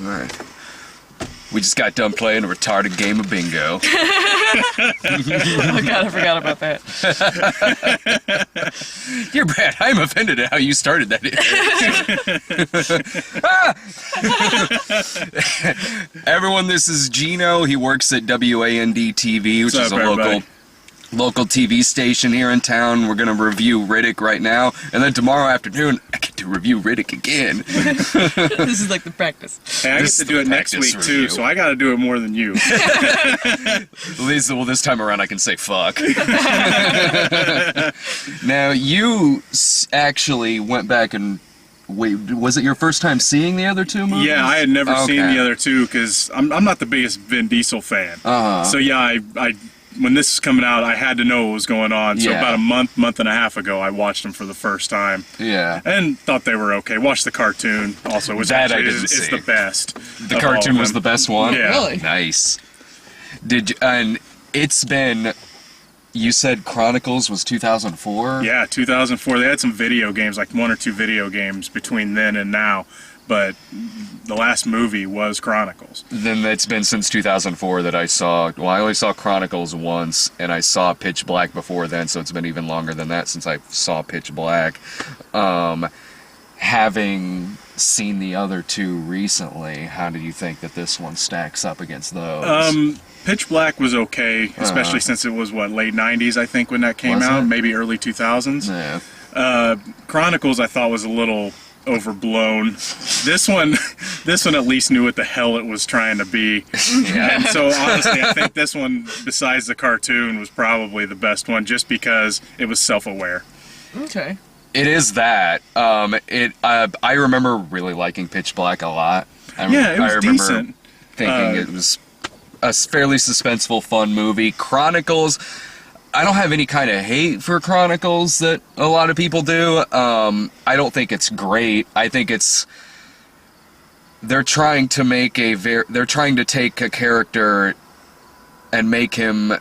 All right. We just got done playing a retarded game of bingo. Oh god, I forgot about that. You're bad. I'm offended at how you started that. Everyone, this is Gino. He works at WAND TV, which is a local TV station here in town. We're going to review Riddick right now, and then tomorrow afternoon, I get to review Riddick again. This is like the practice. Hey, I get to do it next week, too, so I got to do it more than you. At least, well, this time around, I can say fuck. Now, you actually went back and... Wait, was it your first time seeing the other two movies? Yeah, I had never seen the other two, because I'm not the biggest Vin Diesel fan. So yeah, I when this was coming out, I had to know what was going on. So about a month and a half ago, I watched them for the first time. Yeah. And thought they were okay. Watched the cartoon also, which actually is the best. The cartoon was the best one? Yeah. Really? Nice. And it's been... You said Chronicles was 2004? Yeah, 2004. They had some video games, like 1 or 2 video games between then and now. But the last movie was Chronicles. Then it's been since 2004 that I saw... Well, I only saw Chronicles once, and I saw Pitch Black before then, so it's been even longer than that since I saw Pitch Black. Having seen the other two recently, how do you think that this one stacks up against those? Pitch Black was okay, especially since it was, late 90s, I think, when that came out, maybe early 2000s. Yeah. Chronicles, I thought, was a little overblown. This one at least knew what the hell it was trying to be. And so, honestly, I think this one, besides the cartoon, was probably the best one, just because it was self-aware. Okay. It is that. I remember really liking Pitch Black a lot. It was decent. Thinking it was a fairly suspenseful, fun movie. Chronicles, I don't have any kind of hate for Chronicles that a lot of people do. I don't think it's great. I think they're trying to take a character and make him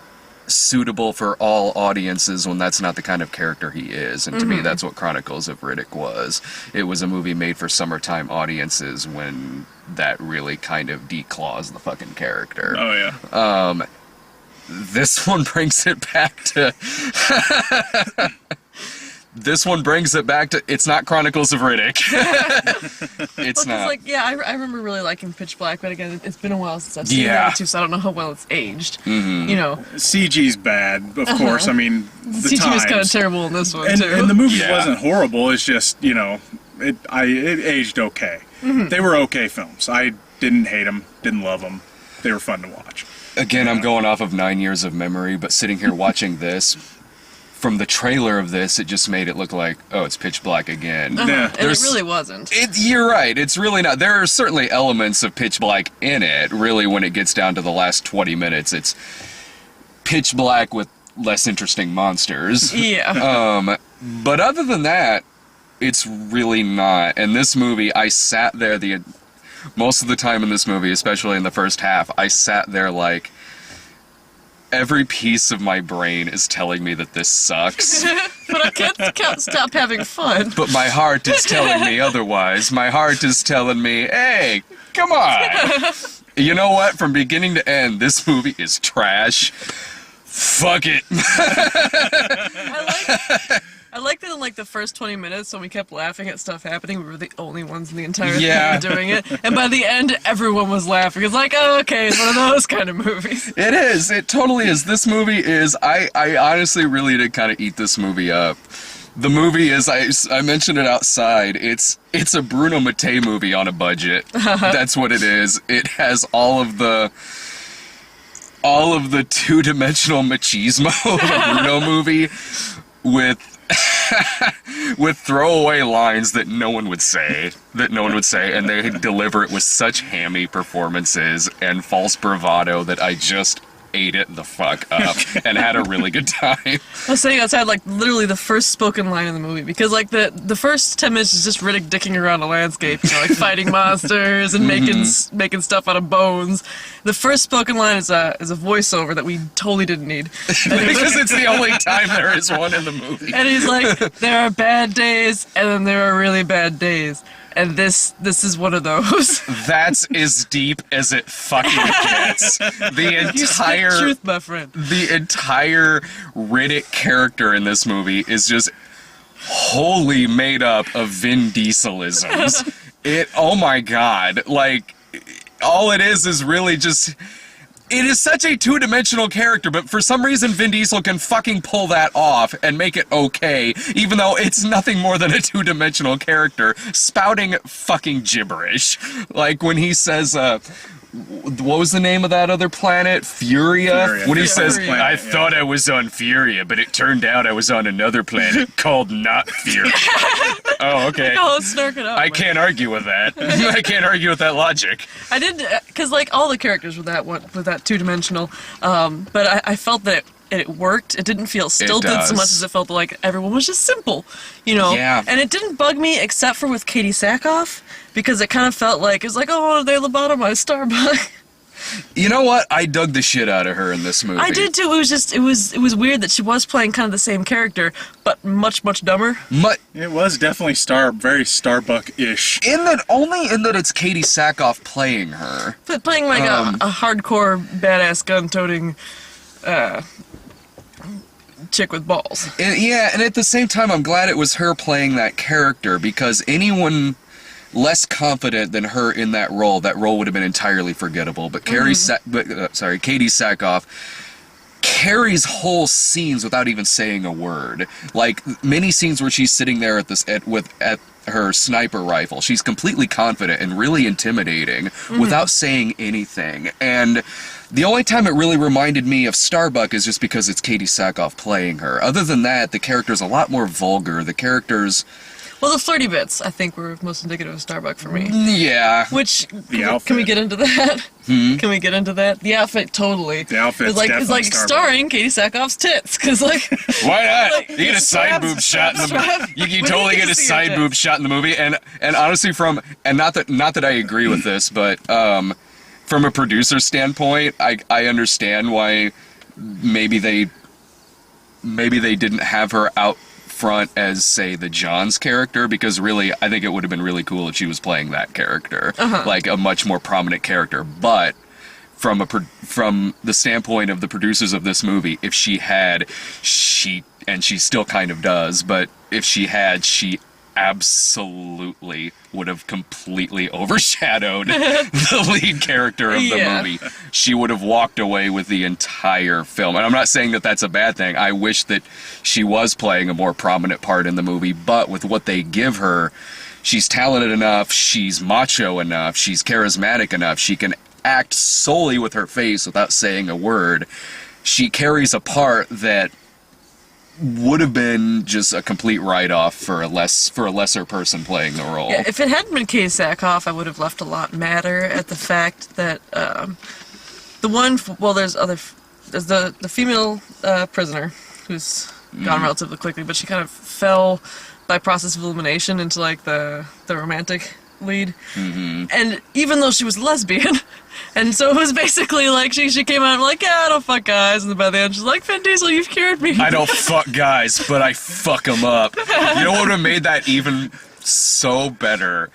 suitable for all audiences when that's not the kind of character he is. And to me, that's what Chronicles of Riddick was. It was a movie made for summertime audiences when that really kind of declaws the fucking character. Oh, yeah. This one brings it back to... This one brings it back to... It's not Chronicles of Riddick. It's not. I remember really liking Pitch Black, but again, it's been a while since I've seen that too, so I don't know how well it's aged. You know. CG's bad, of course. I mean, the CG was kind of terrible in this one, too. And the movie wasn't horrible. It's just, it aged okay. They were okay films. I didn't hate them, didn't love them. They were fun to watch. Again, I'm going off of 9 years of memory, but sitting here watching this... From the trailer of this, it just made it look like, oh, it's Pitch Black again. And it really wasn't. You're right. It's really not. There are certainly elements of Pitch Black in it. Really, when it gets down to the last 20 minutes, it's Pitch Black with less interesting monsters. Yeah. But other than that, it's really not. And this movie, I sat there most of the time in this movie, especially in the first half, I sat there like... Every piece of my brain is telling me that this sucks. But I can't stop having fun. But my heart is telling me otherwise. My heart is telling me, hey, come on. You know what? From beginning to end, this movie is trash. Fuck it. I liked that in the first 20 minutes when we kept laughing at stuff happening, we were the only ones in the entire thing doing it. And by the end, everyone was laughing. It's like, oh, okay, it's one of those kind of movies. It is. It totally is. This movie is... I honestly really did kind of eat this movie up. The movie is... I mentioned it outside. It's a Bruno Mattei movie on a budget. That's what it is. It has all of the two-dimensional machismo of a Bruno movie with throwaway lines that no one would say, and they deliver it with such hammy performances and false bravado that I just ate it the fuck up and had a really good time. I was saying outside, literally the first spoken line in the movie, because, the first 10 minutes is just Riddick dicking around a landscape, fighting monsters and making stuff out of bones. The first spoken line is a voiceover that we totally didn't need. Because it's the only time there is one in the movie. And he's like, there are bad days, and then there are really bad days. And this is one of those. That's as deep as it fucking gets. The You speak entire truth, my friend. the entire Riddick character in this movie is just wholly made up of Vin Dieselisms. Oh my god, like, all it is really just... It is such a two-dimensional character, but for some reason Vin Diesel can fucking pull that off and make it okay, even though it's nothing more than a two-dimensional character spouting fucking gibberish. Like when he says, what was the name of that other planet? Furia? When he says, I thought I was on Furia, but it turned out I was on another planet called not Furia. Oh, okay. Snark it up. I can't argue with that. I can't argue with that logic. I did, because like all the characters were that two-dimensional, but I felt that it worked. It didn't feel stilted so much as it felt like everyone was just simple, you know? Yeah. And it didn't bug me except for with Katie Sackhoff, because it kind of felt like, it's like, oh, they lobotomized Starbuck. You know what? I dug the shit out of her in this movie. I did too. It was just, it was weird that she was playing kind of the same character, but much, much dumber. It was definitely very Starbuck-ish. Only in that it's Katie Sackhoff playing her. But playing like a hardcore, badass, gun-toting, chick with balls. And at the same time, I'm glad it was her playing that character, because anyone less confident than her in that role would have been entirely forgettable. But Katie Sackhoff carries whole scenes without even saying a word. Like many scenes where she's sitting there at her sniper rifle, she's completely confident and really intimidating without saying anything. And the only time it really reminded me of Starbuck is just because it's Katie Sackhoff playing her. Other than that, the character's a lot more vulgar. The character's... Well, the flirty bits, I think, were most indicative of Starbuck for me. Yeah. Which, can we get into that? Can we get into that? The outfit, totally. The outfit's it's like starring Katie Sackhoff's tits, because like... Why not? Like, you get a side boob shot in the movie. You totally get a side boob shot in the movie, and honestly, not that I agree with this, but from a producer's standpoint, I understand why maybe they didn't have her out front as, say, the John's character, because really, I think it would have been really cool if she was playing that character, like a much more prominent character. But from the standpoint of the producers of this movie, if she still kind of does, but if she absolutely would have completely overshadowed the lead character of the movie. She would have walked away with the entire film. And I'm not saying that that's a bad thing. I wish that she was playing a more prominent part in the movie, but with what they give her, she's talented enough, she's macho enough, she's charismatic enough, she can act solely with her face without saying a word. She carries a part that would have been just a complete write-off for a lesser person playing the role. Yeah, if it hadn't been Katie Sackhoff, I would have left a lot matter at the fact that there's the female prisoner who's gone relatively quickly, but she kind of fell by process of elimination into like the romantic lead. And even though she was lesbian, and so it was basically like she came out and like, yeah, I don't fuck guys, and then by the end she's like, Vin Diesel, you've cured me. I don't fuck guys, but I fuck them up. You know what would have made that even so better?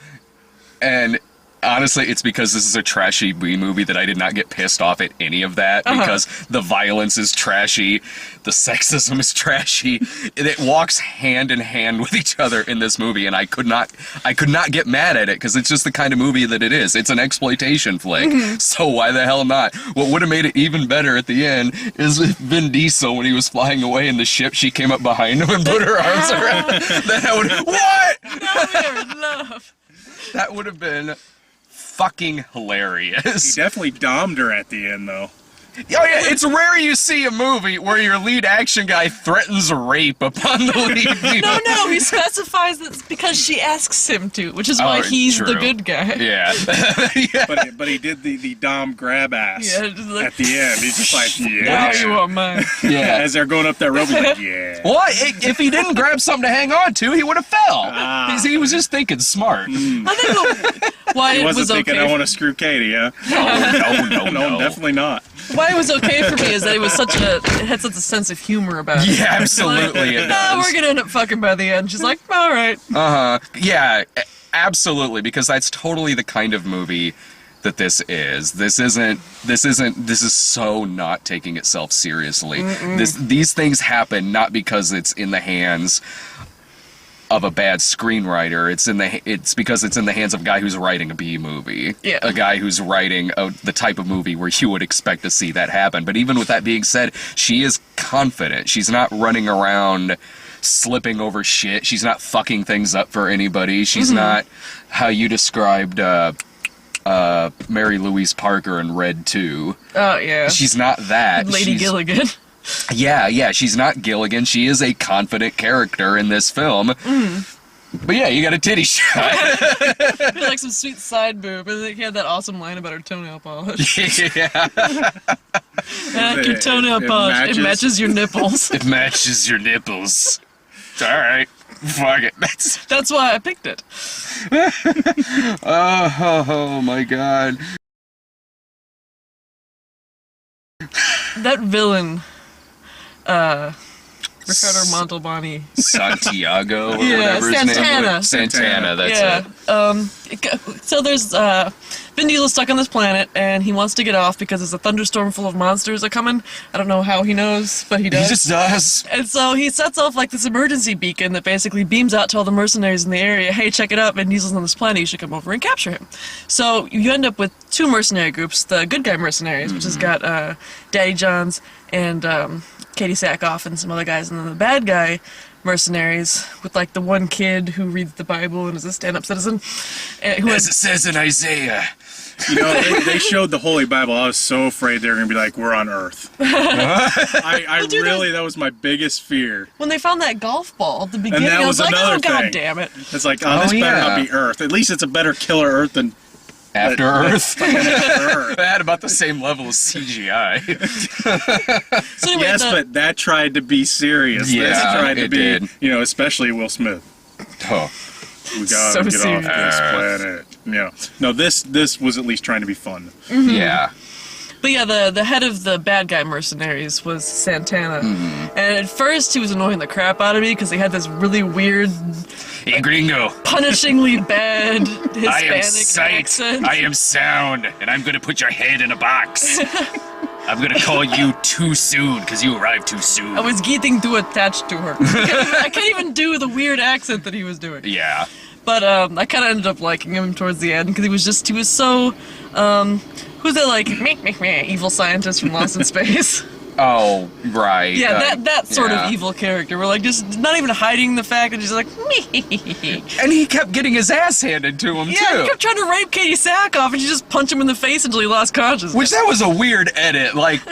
And honestly, it's because this is a trashy B movie that I did not get pissed off at any of that, because the violence is trashy, the sexism is trashy. It walks hand in hand with each other in this movie, and I could not get mad at it, because it's just the kind of movie that it is. It's an exploitation flick, so why the hell not? What would have made it even better at the end is if Vin Diesel, when he was flying away in the ship, she came up behind him and put her arms around him. That would have been fucking hilarious. He definitely domed her at the end, though. Oh yeah, it's rare you see a movie where your lead action guy threatens rape upon the lead. No, he specifies that it's because she asks him to, which is why he's the good guy. Yeah. But he did the dom grab ass just like, at the end. He's just like, yeah. Now you want mine. Yeah. As they're going up that rope, he's like, yeah. Well, if he didn't grab something to hang on to, he would have fell. He was just thinking smart. I think why he it wasn't was thinking, okay. I want to screw Katie, huh? No, definitely not. Why it was okay for me is that it had such a sense of humor about it. Yeah, absolutely. Like, we're gonna end up fucking by the end. She's like, all right. Yeah. absolutely, because that's totally the kind of movie that this is. This is so not taking itself seriously. These things happen not because it's in the hands of a bad screenwriter. It's because it's in the hands of a guy who's writing a B movie. Yeah. A guy who's writing the type of movie where you would expect to see that happen. But even with that being said, she is confident. She's not running around slipping over shit. She's not fucking things up for anybody. She's not how you described Mary Louise Parker in Red 2. Oh, yeah. She's not that. Lady Gilligan. Yeah, she's not Gilligan. She is a confident character in this film. But yeah, you got a titty shot. Like some sweet side boob, and he had that awesome line about her toenail polish. Yeah. Your toenail polish. It matches your nipples. It matches your nipples. Alright. Fuck it. That's why I picked it. Oh my god. That villain, Ricardo Montalbani. Santiago or whatever his name was. Santana, that's it. So there's Vin Diesel stuck on this planet, and he wants to get off because there's a thunderstorm full of monsters are coming. I don't know how he knows, but he does. He just does. And so he sets off like this emergency beacon that basically beams out to all the mercenaries in the area. Hey, check it out, Vin Diesel's on this planet. You should come over and capture him. So you end up with two mercenary groups: the good guy mercenaries, which has got Daddy Johns and Katie Sackhoff and some other guys, and then the bad guy mercenaries with like the one kid who reads the Bible and is a stand-up citizen. As it says in Isaiah. You know, they showed the Holy Bible. I was so afraid they were going to be like, we're on Earth. I really, that was my biggest fear. When they found that golf ball at the beginning, and that I was like, oh, thing. God damn it. It's like, this better not be Earth. At least it's a better killer Earth than After Earth. Earth. They had about the same level as CGI. So anyway, yes, but that tried to be serious. Yeah, this tried to be, did. you know, especially Will Smith. Oh. We gotta So get serious. off this planet. You know, no, this was at least trying to be fun. Mm-hmm. Yeah. But yeah, the head of the bad guy mercenaries was Santana. And at first he was annoying the crap out of me because he had this really weird, Hey, gringo. punishingly bad I am Hispanic sight. accent. I am sound. And I'm going to put your head in a box. I'm going to call you too soon because you arrived too soon. I was getting too attached to her. I can't even do the weird accent that he was doing. Yeah. But I kind of ended up liking him towards the end because he was so, who's that like, evil scientist from Lost in Space? Oh, right. Yeah, that sort yeah. of evil character. We're like, just not even hiding the fact that he's like, And he kept getting his ass handed to him, yeah, too. he kept trying to rape Katie Sackhoff and she just punched him in the face until he lost consciousness. Which, that was a weird edit. Like,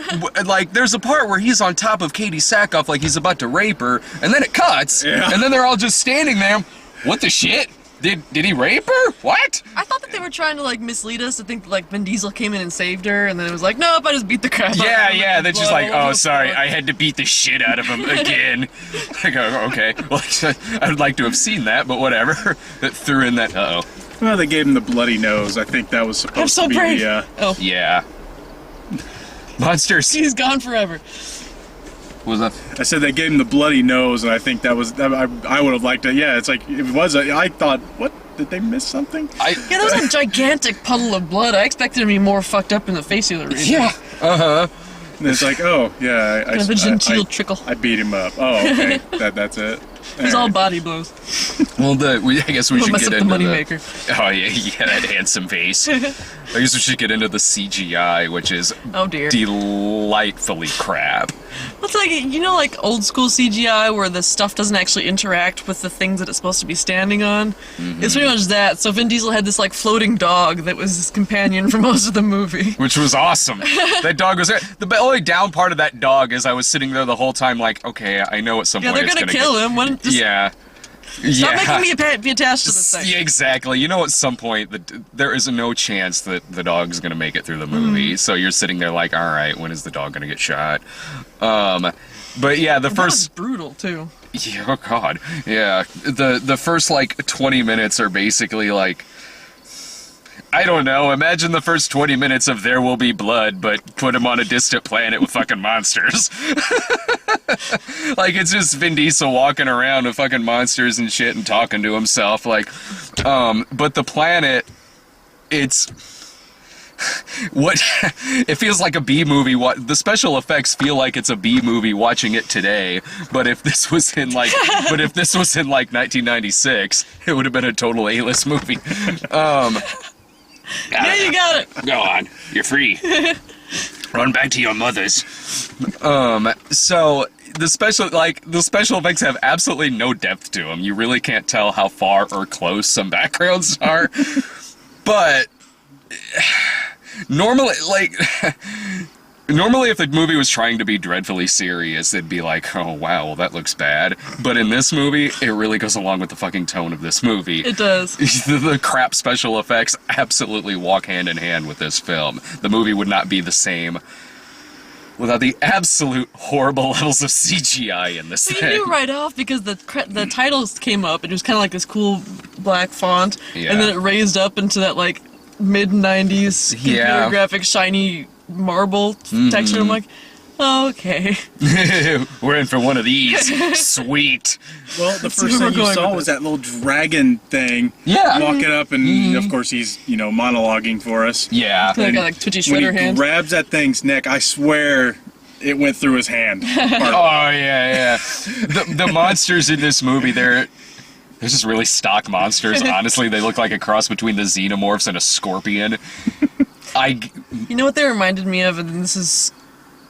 like there's a part where he's on top of Katie Sackhoff like he's about to rape her, and then it cuts, and then they're all just standing there. What the shit? Did he rape her? What? I thought that they were trying to like mislead us to think that, like Vin Diesel came in and saved her, and then it was like, nope, I just beat the crap out of him. Yeah, they're just like, oh, sorry, I I had to beat the shit out of him again. I go, okay, well, I would like to have seen that, but whatever. That threw in that, Well, they gave him the bloody nose. I think that was supposed to be brave. the, Yeah. Monsters. He's gone forever. Was that? I said they gave him the bloody nose, and I think that was, I would have liked it. Yeah, it's like, it was, I thought, what? Did they miss something? Yeah, that was a gigantic puddle of blood. I expected him to be more fucked up in the facial region. Yeah. Uh-huh. And it's like, oh, yeah. Kind of a genteel trickle. I beat him up. Oh, okay. That's it. It was all body blows. Well, I guess we should Mess get up into the moneymaker. Oh, yeah, that handsome face. I guess we should get into the CGI, which is Oh dear. delightfully crap. It's like, you know, like old school CGI where the stuff doesn't actually interact with the things that it's supposed to be standing on. It's pretty much that. So Vin Diesel had this like floating dog that was his companion for most of the movie. Which was awesome. That dog was... The only down part of that dog is I was sitting there the whole time like, okay, I know at some Yeah, point they're it's gonna gonna kill get... him. Yeah. Stop making me be attached to this thing. Yeah, exactly. You know, at some point, there is no chance that the dog's going to make it through the movie. So you're sitting there like, all right, when is the dog going to get shot? But yeah, the That first... was brutal, too. Yeah, oh god. Yeah. The first, like, 20 minutes are basically, like... I don't know. Imagine the first 20 minutes of There Will Be Blood, but put him on a distant planet with fucking monsters. Like, it's just Vin Diesel walking around with fucking monsters and shit and talking to himself. Like, but the planet, it's... it feels like a B movie. The special effects feel like it's a B movie watching it today. But if this was in like 1996, it would have been a total A-list movie. Yeah, you got it. Go on, you're free. Run back to your mother's. So the special effects have absolutely no depth to them. You really can't tell how far or close some backgrounds are. But normally, if the movie was trying to be dreadfully serious, it'd be like, oh wow, well, that looks bad. But in this movie, it really goes along with the fucking tone of this movie. It does. The crap special effects absolutely walk hand in hand with this film. The movie would not be the same without the absolute horrible levels of CGI in this thing. You knew right off because the titles came up. It was kind of like this cool black font, and then it raised up into that like mid-90s computer graphic shiny marble texture. I'm like, oh, okay. We're in for one of these. Sweet. Well, the first thing you saw was that little dragon thing walking up, and of course he's, monologuing for us. Yeah. Got like twitchy shredder when he hand. grabs that thing's neck, I swear it went through his hand. Oh, yeah. The monsters in this movie, they're just really stock monsters. Honestly, they look like a cross between the xenomorphs and a scorpion. You know what they reminded me of, and this is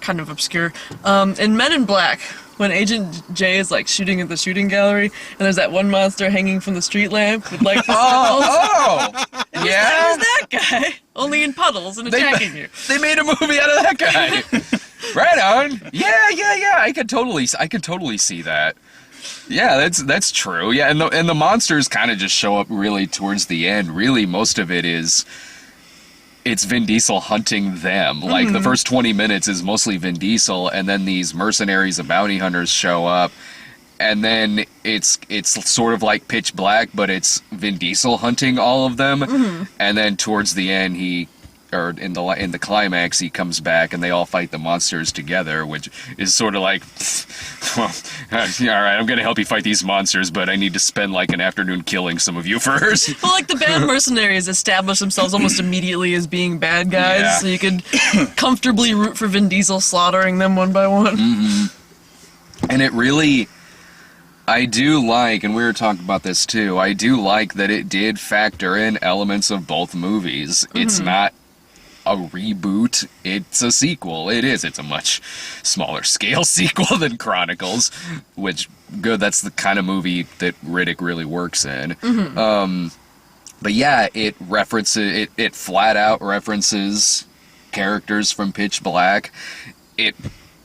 kind of obscure. In Men in Black, when Agent J is like shooting at the shooting gallery, and there's that one monster hanging from the street lamp with like yeah, it was that guy, only in puddles and attacking you. They made a movie out of that guy. Right on. Yeah. I could totally see that. Yeah, that's true. Yeah, and the monsters kind of just show up really towards the end. Really, most of it is. It's Vin Diesel hunting them. Like, the first 20 minutes is mostly Vin Diesel, and then these mercenaries and bounty hunters show up, and then it's sort of like Pitch Black, but it's Vin Diesel hunting all of them, and then towards the end, in the climax, he comes back, and they all fight the monsters together, which is sort of like, well, all right, I'm gonna help you fight these monsters, but I need to spend like an afternoon killing some of you first. Well, like the bad mercenaries establish themselves almost immediately as being bad guys, so you could comfortably root for Vin Diesel slaughtering them one by one. And it really, I do like, and we were talking about this too, I do like that it did factor in elements of both movies. It's not a reboot, it's a sequel. It's a much smaller scale sequel than Chronicles, which that's the kind of movie that Riddick really works in. But yeah, it flat out references characters from Pitch Black. It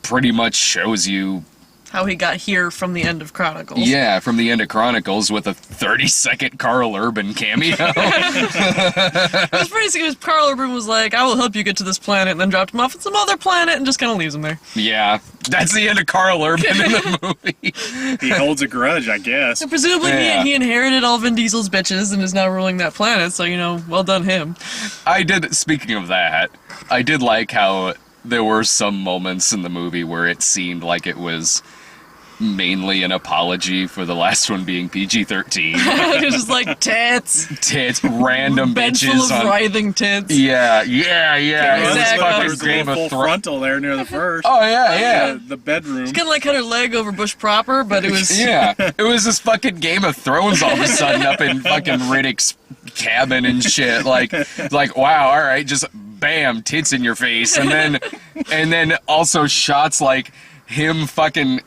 pretty much shows you how he got here from the end of Chronicles. Yeah, from the end of Chronicles with a 30-second Carl Urban cameo. It was pretty sick because Carl Urban was like, I will help you get to this planet, and then dropped him off at some other planet and just kind of leaves him there. Yeah, that's the end of Carl Urban in the movie. He holds a grudge, I guess. So presumably he inherited all Vin Diesel's bitches and is now ruling that planet, so, well done him. Speaking of that, I did like how there were some moments in the movie where it seemed like it was mainly an apology for the last one being PG-13. It was just like tits, random bed bitches full of writhing tits. Yeah. Exactly. There was a little full frontal there near the first. Oh yeah. The bedroom. She kind of like had her leg over bush proper, but it was it was this fucking Game of Thrones all of a sudden up in fucking Riddick's cabin and shit. Like wow, all right, just bam, tits in your face, and then also shots like him fucking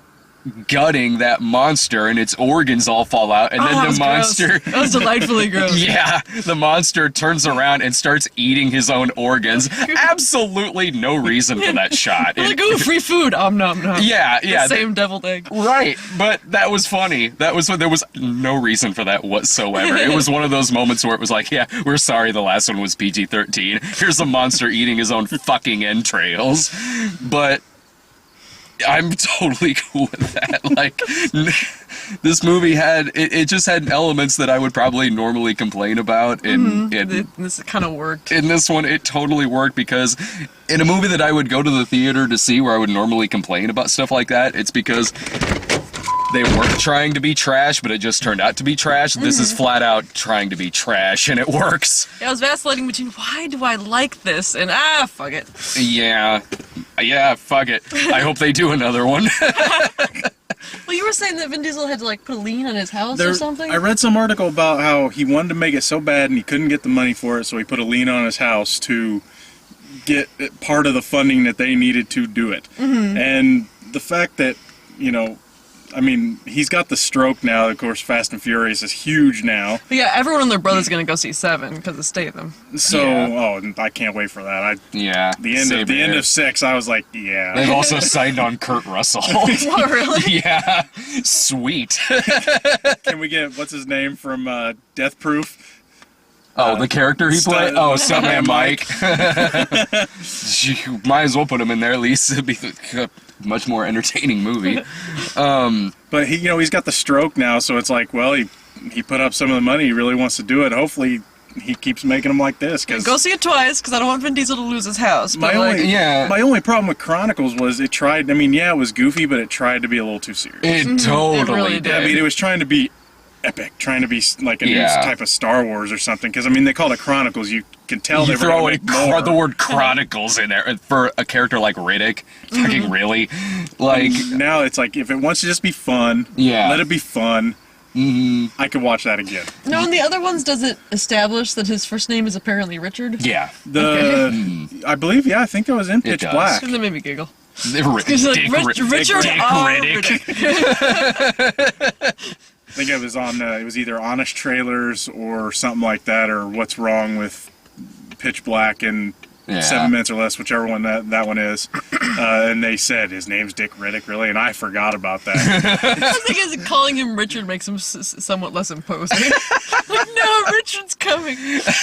gutting that monster and its organs all fall out, and then the monster that was delightfully gross. Yeah, the monster turns around and starts eating his own organs. Absolutely no reason for that shot. Like, ooh, free food. Nom nom. Yeah. The same deviled egg. Right, but that was funny. There was no reason for that whatsoever. It was one of those moments where it was like, yeah, we're sorry the last one was PG-13. Here's a monster eating his own fucking entrails. But I'm totally cool with that. Like, this movie it just had elements that I would probably normally complain about. And this kind of worked. In this one, it totally worked because in a movie that I would go to the theater to see where I would normally complain about stuff like that, it's because they weren't trying to be trash, but it just turned out to be trash. This is flat out trying to be trash, and it works. Yeah, I was vacillating between why do I like this and fuck it. Yeah, fuck it. I hope they do another one. Well, you were saying that Vin Diesel had to like put a lien on his house or something? I read some article about how he wanted to make it so bad and he couldn't get the money for it, so he put a lien on his house to get part of the funding that they needed to do it. And the fact that, I mean, he's got the stroke now. Of course, Fast and Furious is huge now. But yeah, everyone and their brother's gonna go see 7 because of Statham. So, I can't wait for that. The end of 6, I was like, yeah. They've also signed on Kurt Russell. Oh, really? Yeah, sweet. Can we get what's his name from Death Proof? Oh, the character he played? Oh, Stuntman Mike. You might as well put him in there. At least it'd be a much more entertaining movie. But he's got the stroke now, so it's like, well, he put up some of the money. He really wants to do it. Hopefully, he keeps making them like this. Go see it twice, because I don't want Vin Diesel to lose his house. My only problem with Chronicles was it tried. I mean, yeah, it was goofy, but it tried to be a little too serious. It totally really did. I mean, it was trying to be epic, trying to be like a new type of Star Wars or something. Because I mean, they call it Chronicles. You can tell they were going to make more. The word Chronicles in there for a character like Riddick. Fucking really, like now it's like if it wants to just be fun, let it be fun. I could watch that again. No, in the other ones, does it establish that his first name is apparently Richard? Yeah. I believe, I think it was in Pitch Black. That made me giggle. Richard Riddick. I think it was on. It was either Honest Trailers or something like that, or What's Wrong with Pitch Black and 7 Minutes or Less, whichever one that one is. And they said his name's Dick Riddick, really, and I forgot about that. I think calling him Richard makes him somewhat less imposing. Like, no, Richard's coming.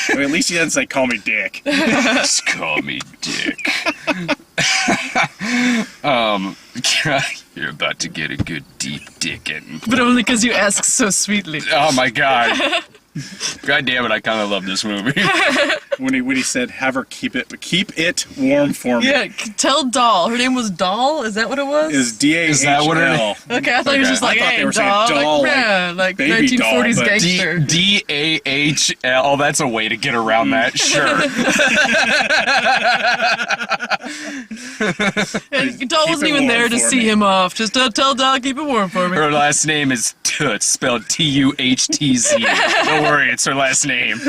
Well, at least he doesn't say, "Call me Dick." Just call me Dick. You're about to get a good deep dickin'. But only because you ask so sweetly. Oh my god. God damn it, I kind of love this movie. when he said, "Have her keep it warm for me." Yeah, tell Doll. Her name was Doll? Is that what it was? Is D-A-H-L. Is that what it is? Okay, I thought he was just like, hey, Doll. Like baby 1940s doll, gangster. D-A-H-L. Oh, that's a way to get around that, sure. And Doll wasn't even there to see him off. Just tell Doll, keep it warm for me. Her last name is Toots, spelled T-U-H-T-Z. Don't worry, it's her last name.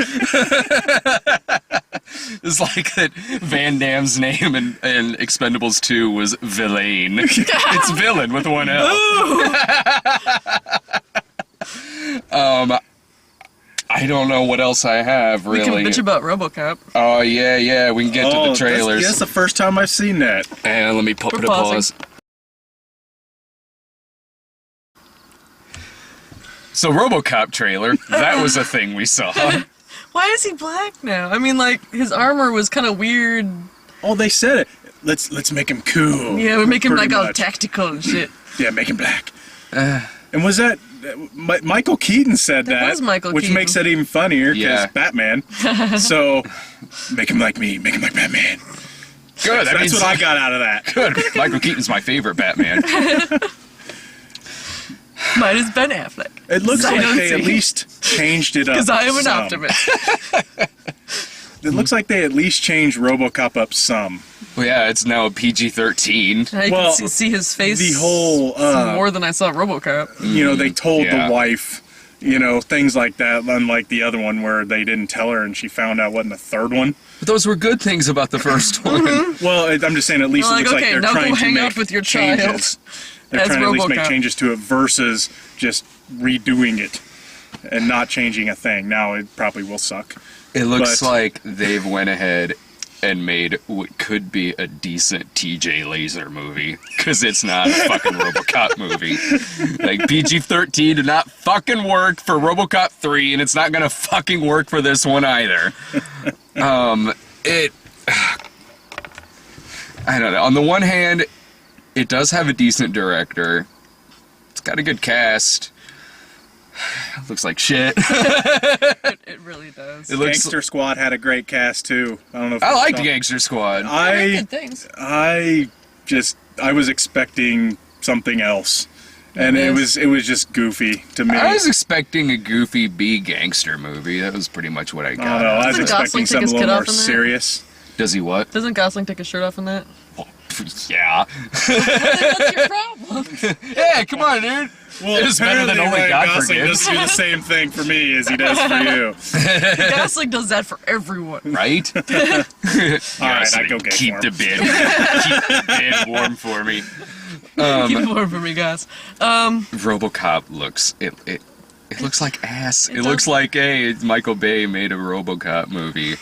It's like that Van Damme's name in Expendables 2 was Villain. It's villain with one L. I don't know what else I have, really. We can bitch about Robocop. Oh, yeah, we can get to the trailers. That's the first time I've seen that. And let me put a pause. So, Robocop trailer, that was a thing we saw. Why is he black now? I mean, like, his armor was kind of weird. Oh, they said it. Let's make him cool. Yeah, we make him like all tactical and shit. Yeah, make him black. And was that Michael Keaton said that? Was Michael which Keaton. Makes it even funnier because Batman. So make him like me. Make him like Batman. Good. That's what I got out of that. Good. Michael Keaton's my favorite Batman. Mine is Ben Affleck. It looks like they at least changed it up. Because I am an optimist. It looks like they at least changed Robocop up some. Well, yeah, it's now a PG-13. I can see his face the whole, more than I saw Robocop. You know, they told the wife, things like that, unlike the other one where they didn't tell her and she found out what in the third one. But those were good things about the first one. Well, I'm just saying at least it looks like they're trying to make with your changes. They're trying to at least make changes to it versus just redoing it and not changing a thing. Now it probably will suck. It looks like they've went ahead and made what could be a decent TJ Laser movie, because it's not a fucking Robocop movie. Like, PG-13 did not fucking work for Robocop 3, and it's not gonna fucking work for this one either. I don't know. On the one hand, It does have a decent director. It's got a good cast. Looks like shit. It really does. Gangster Squad had a great cast too. I don't know if I liked Gangster Squad. Good things. I was expecting something else. And it was just goofy to me. I was expecting a goofy B gangster movie. That was pretty much what I got. I don't know. I was expecting something a little more serious. Does he what? Doesn't Gosling take his shirt off in that? Well, yeah. What's your problem? Yeah, come on, dude. Well, it's better than only God Gosling forgives. does do the same thing for me as he does for you. Gosling does that for everyone. Right? All right, I go get keep warm. the bed. Keep the bed warm for me. Keep it warm for me, guys. RoboCop looks it looks like ass. It looks like Michael Bay made a RoboCop movie.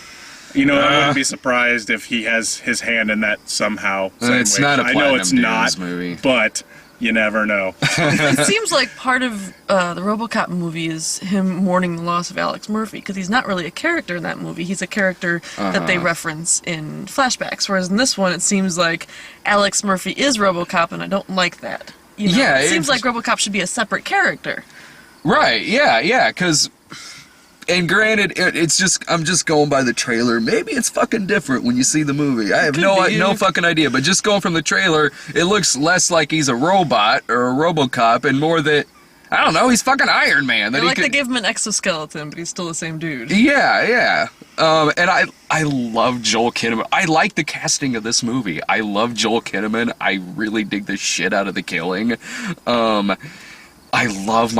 You know, I wouldn't be surprised if he has his hand in that somehow. It's not a I know it's Platinum not, Dunes movie. but you never know. It seems like part of the RoboCop movie is him mourning the loss of Alex Murphy, because he's not really a character in that movie. He's a character that they reference in flashbacks, whereas in this one it seems like Alex Murphy is RoboCop, and I don't like that. You know? Yeah, it seems like RoboCop should be a separate character. Right, yeah, because... And granted, it's just, I'm just going by the trailer. Maybe it's fucking different when you see the movie. I have no fucking idea. But just going from the trailer, it looks less like he's a robot or a RoboCop and more that, I don't know, he's fucking Iron Man. That They gave him an exoskeleton, but he's still the same dude. Yeah. And I love Joel Kinnaman. I like the casting of this movie. I love Joel Kinnaman. I really dig the shit out of The Killing. I love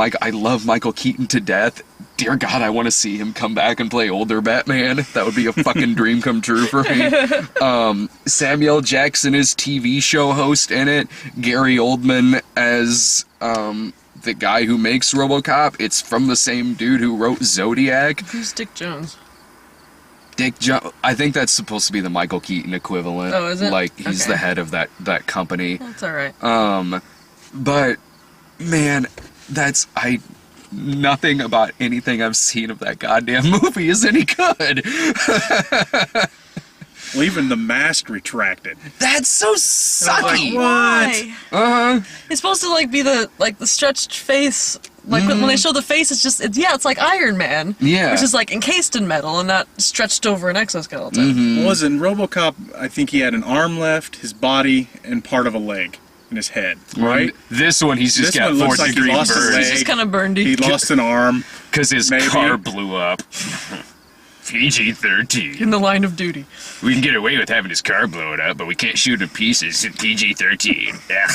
Michael Keaton to death. Dear God, I want to see him come back and play older Batman. That would be a fucking dream come true for me. Samuel Jackson is TV show host in it. Gary Oldman as the guy who makes RoboCop. It's from the same dude who wrote Zodiac. Who's Dick Jones? Dick Jones. I think that's supposed to be the Michael Keaton equivalent. Oh, is it? Like he's the head of that company. That's all right. But man, nothing about anything I've seen of that goddamn movie is any good. Well, even the mask retracted. That's so sucky. Why? It's supposed to be the stretched face. When they show the face, it's like Iron Man. Yeah. Which is encased in metal and not stretched over an exoskeleton. Was in RoboCop, I think he had an arm left, his body, and part of a leg in his head, right? This one, he's just got 4th-degree burns. He's just kind of burnedy. He lost an arm. Because his car blew up. PG-13. In the line of duty. We can get away with having his car blown up, but we can't shoot him to pieces. PG-13. Yeah.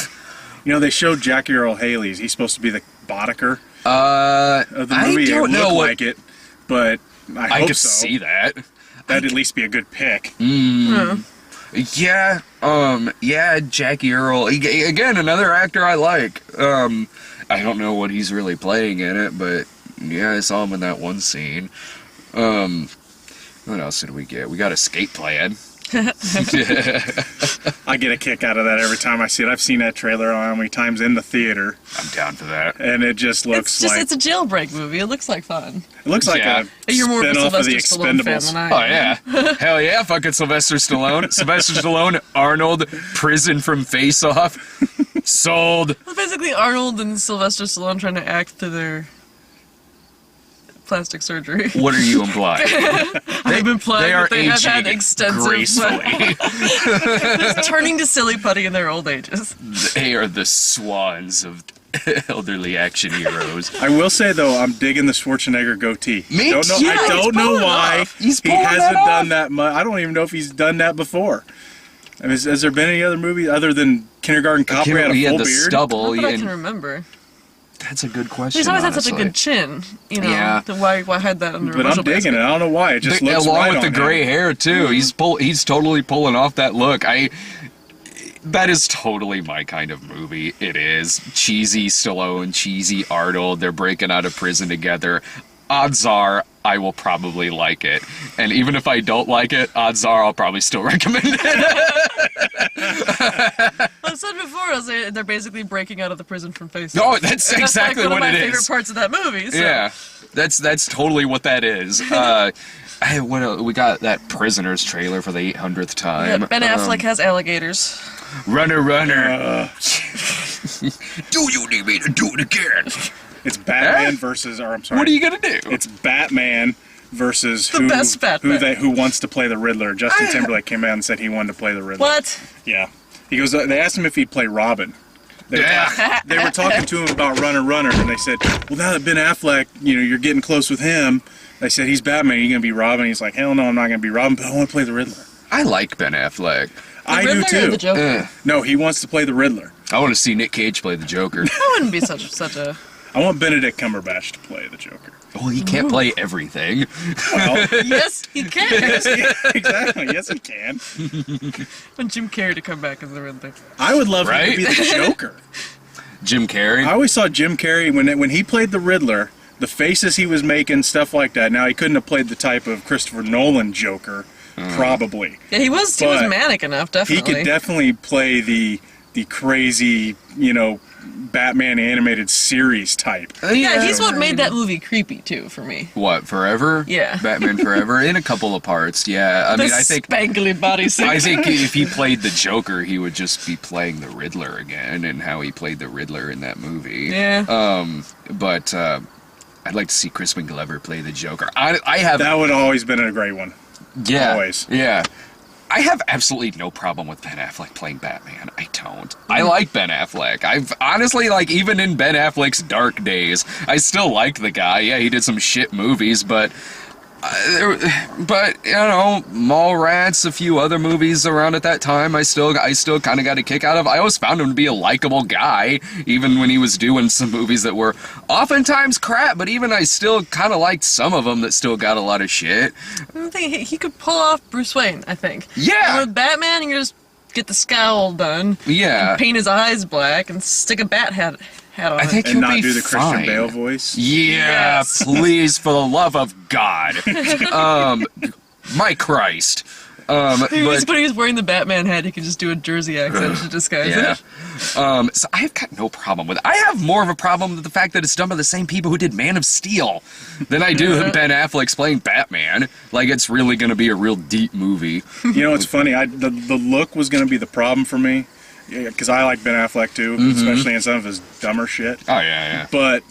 You know, they showed Jackie Earle Haley's. He's supposed to be the Boddicker of the movie. I don't know what like it, but I hope could so. see that. That'd at least be a good pick. Yeah, Jackie Earle. Again, another actor I like. I don't know what he's really playing in it, but yeah, I saw him in that one scene. What else did we get? We got Escape Plan. I get a kick out of that every time I see it. I've seen that trailer how many times in the theater. I'm down for that. And it just looks it's a jailbreak movie. It looks like fun. It looks like a You're more of a spin-off of the Sylvester Stallone fan Expendables. than I am. Oh, yeah. Hell yeah, fucking Sylvester Stallone. Sylvester Stallone, Arnold, prison from Face Off. Sold. It's basically Arnold and Sylvester Stallone trying to act through their plastic surgery. What are you implying? I've implied that they have had aging extensive gracefully. just turning to silly putty in their old ages. They are the swans of elderly action heroes. I will say though, I'm digging the Schwarzenegger goatee. Me too. I don't know why he hasn't done that much. I don't even know if he's done that before. I mean, has there been any other movie other than Kindergarten Cop where he had a full beard? Stubble. Not that I can remember. That's a good question. He's always had honestly. such a good chin, you know. Yeah. Why hide that under? But I'm digging it. I don't know why. It just looks along right with the on gray him. hair too. He's totally pulling off that look. That is totally my kind of movie. It is cheesy Stallone, cheesy Arnold. They're breaking out of prison together. Odds are I will probably like it, and even if I don't like it, odds are I'll probably still recommend it. I said before, they're basically breaking out of the prison from Face. No, that's exactly one what of my it favorite is. parts of that movie. So. Yeah, that's totally what that is. We got that Prisoners trailer for the 800th time. Yeah, Ben Affleck has alligators. Runner. Do you need me to do it again? It's Batman versus, or I'm sorry. What are you gonna do? It's Batman versus The best Batman. who wants to play the Riddler. Justin Timberlake came out and said he wanted to play the Riddler. What? Yeah. He goes. They asked him if he'd play Robin. They were talking to him about Runner, and they said, well, now that Ben Affleck, you're getting close with him, they said, he's Batman, are you going to be Robin? He's like, hell no, I'm not going to be Robin, but I want to play the Riddler. I like Ben Affleck. I do too. Or the Joker? No, he wants to play the Riddler. I want to see Nick Cage play the Joker. That wouldn't be such a... I want Benedict Cumberbatch to play the Joker. Well, he can't play everything. Well, Yes, he can. exactly. Yes, he can. Want Jim Carrey to come back as the Riddler. I would love him Right? to be the Joker. Jim Carrey? I always saw Jim Carrey, when he played the Riddler, the faces he was making, stuff like that. Now, he couldn't have played the type of Christopher Nolan Joker, probably. Yeah, he was manic enough, definitely. He could definitely play the crazy, Batman animated series type. Yeah, he's what made that movie creepy, too, for me. What, Forever? Yeah. Batman Forever? In a couple of parts, yeah. I think spangly bodysuit. I think if he played the Joker, he would just be playing the Riddler again, and how he played the Riddler in that movie. Yeah. But I'd like to see Crispin Glover play the Joker. I have... That would always been a great one. Yeah. Always. Yeah. I have absolutely no problem with Ben Affleck playing Batman. I don't. I like Ben Affleck. I've honestly, even in Ben Affleck's dark days, I still liked the guy. Yeah, he did some shit movies, but Mallrats, a few other movies around at that time, I still kind of got a kick out of. I always found him to be a likable guy, even when he was doing some movies that were oftentimes crap, but even I still kind of liked some of them that still got a lot of shit. I think he could pull off Bruce Wayne, I think. Yeah! And with Batman, you can just get the scowl done. Yeah. And paint his eyes black and stick a bat hat on I think it. he'll And not be do the fine. Christian Bale voice. Yeah, Yes. please, for the love of God. My Christ. But But when he's wearing the Batman hat, he can just do a Jersey accent to disguise yeah. it. So I've got no problem with it. I have more of a problem with the fact that it's done by the same people who did Man of Steel than I do Ben Affleck's playing Batman. Like, it's really going to be a real deep movie. It's funny. The look was going to be the problem for me, because I like Ben Affleck too, especially in some of his dumber shit. Oh, yeah. But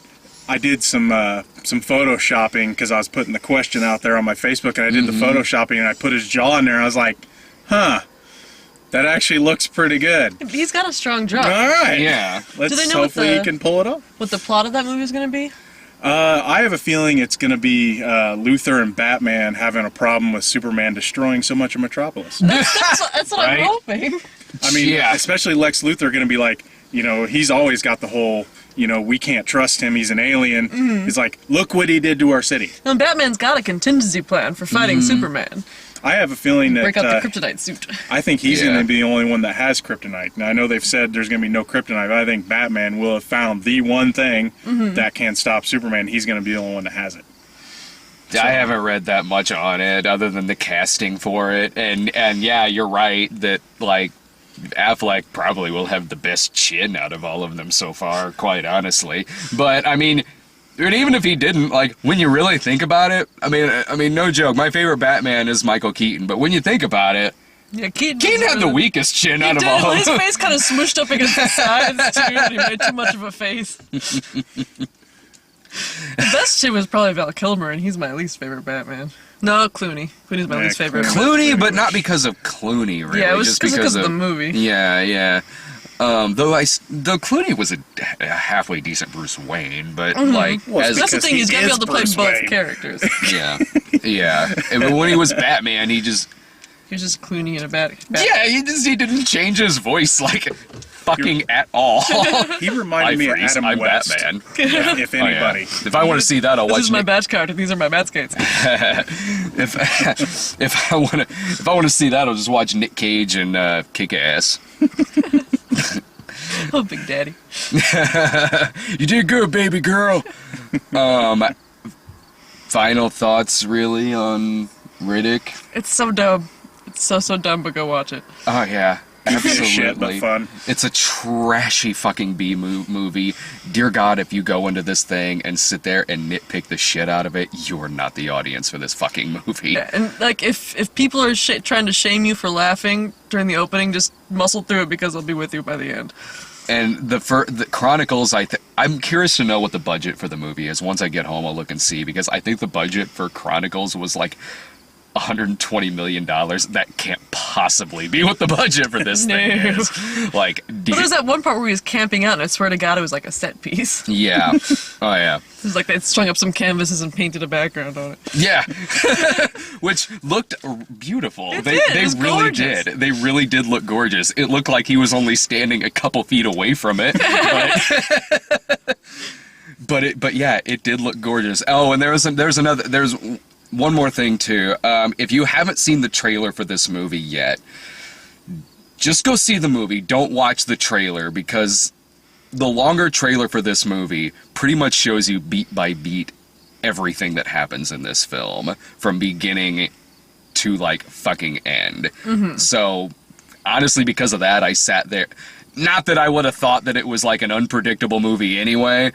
I did some photoshopping because I was putting the question out there on my Facebook, and I did the photoshopping, and I put his jaw in there, and I was like, huh, that actually looks pretty good. He's got a strong jaw. All right. Yeah. Let's Do they know hopefully he can pull it off. What the plot of that movie is going to be? I have a feeling it's going to be Luthor and Batman having a problem with Superman destroying so much of Metropolis. That's what Right? I'm hoping. I mean, Yeah. especially Lex Luthor going to be like, he's always got the whole, we can't trust him, he's an alien. He's like, look what he did to our city. And Batman's got a contingency plan for fighting Superman. I have a feeling that Break out the kryptonite suit. I think he's Yeah. going to be the only one that has kryptonite. Now, I know they've said there's going to be no kryptonite, but I think Batman will have found the one thing that can stop Superman. He's going to be the only one that has it. I haven't read that much on it other than the casting for it. And yeah, you're right that, Affleck probably will have the best chin out of all of them so far, quite honestly. But, I mean, and even if he didn't, when you really think about it, I mean, no joke, my favorite Batman is Michael Keaton, but when you think about it, Yeah, Keaton had the weakest chin out of did. all of His them. face kind of smushed up against the sides, too, and he made too much of a face. The best shit was probably Val Kilmer, and he's my least favorite Batman. No, Clooney. Clooney's my Yeah, least favorite. Clooney, but not because of Clooney, really. Yeah, it was just because of the movie. Yeah. Though Clooney was a halfway decent Bruce Wayne, but Well, That's the because thing, he's he got to be is able to play Bruce both Wayne. characters. yeah. And when he was Batman, he was just Clooney in a bat. he didn't change his voice fucking at all. He reminded me of Freeze, Adam I'm West. Batman. If Oh, yeah. anybody. If I want to see that, I'll This watch is my Nick. badge card, and these are my bat skates. If I want to see that, I'll just watch Nick Cage and Kick Ass. Oh, Big Daddy. You did good, baby girl. Final thoughts, really, on Riddick? It's so dumb. It's so dumb, but go watch it. Oh yeah, Absolutely. Shit, but fun. It's a trashy fucking B movie. Dear God, if you go into this thing and sit there and nitpick the shit out of it, you're not the audience for this fucking movie. Yeah, and like if people are trying to shame you for laughing during the opening, just muscle through it because I'll be with you by the end. And the Chronicles, I'm curious to know what the budget for the movie is. Once I get home, I'll look and see, because I think the budget for Chronicles was like $120 million. That can't possibly be what the budget for this thing is. Like, but there's that one part where he was camping out, and I swear to God, it was like a set piece. Yeah. Oh, yeah. It was like they strung up some canvases and painted a background on it. Yeah. Which looked beautiful. They really gorgeous. Did. They really did look gorgeous. It looked like he was only standing a couple feet away from it. But yeah, it did look gorgeous. Oh, and there's one more thing too. If you haven't seen the trailer for this movie yet, just go see the movie. Don't watch the trailer, because the longer trailer for this movie pretty much shows you beat by beat everything that happens in this film, from beginning to like fucking end. Mm-hmm. So honestly, because of that, I sat there. Not that I would have thought that it was like an unpredictable movie anyway,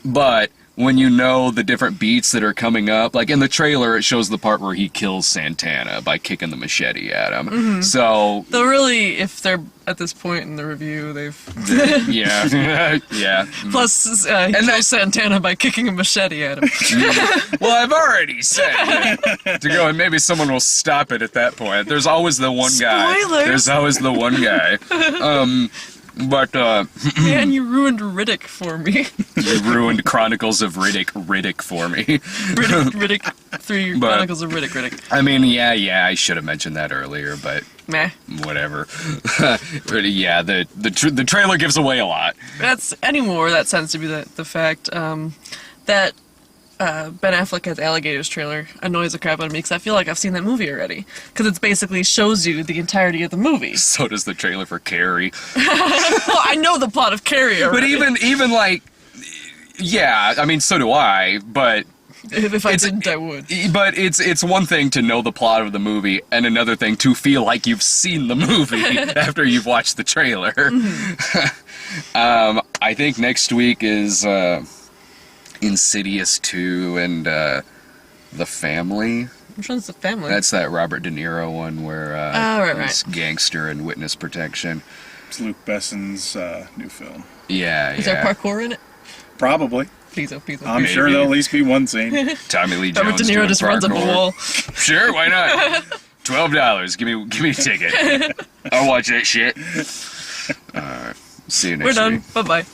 but when you know the different beats that are coming up, like in the trailer, it shows the part where he kills Santana by kicking the machete at him. Mm-hmm. So, though really, if they're at this point in the review, yeah, yeah. Plus, he kills Santana by kicking a machete at him. Well, I've already said to go, and maybe someone will stop it at that point. There's always the one guy. Spoilers. There's always the one guy. But, man, you ruined Riddick for me. You ruined Chronicles of Riddick for me. Riddick 3 Chronicles of Riddick. I mean, yeah, I should have mentioned that earlier, but meh. Whatever. Yeah, the trailer gives away a lot. That tends to be the fact that Ben Affleck has Alligators trailer annoys the crap out of me, because I feel like I've seen that movie already. Because it basically shows you the entirety of the movie. So does the trailer for Carrey. Well, I know the plot of Carrey already. But even like, yeah, I mean, so do I, but... If I didn't, I would. But it's one thing to know the plot of the movie, and another thing to feel like you've seen the movie after you've watched the trailer. Mm-hmm. I think next week is... Insidious 2 and The Family. Which one's The Family? That's that Robert De Niro one where right. gangster and witness protection. It's Luke Besson's new film. Yeah, Is there parkour in it? Probably. Please. I'm sure there'll at least be one scene. Tommy Lee Jones. Robert De Niro just runs up a wall. Sure, why not? $12. Give me a ticket. I'll watch that shit. See you next week. We're done. Bye-bye.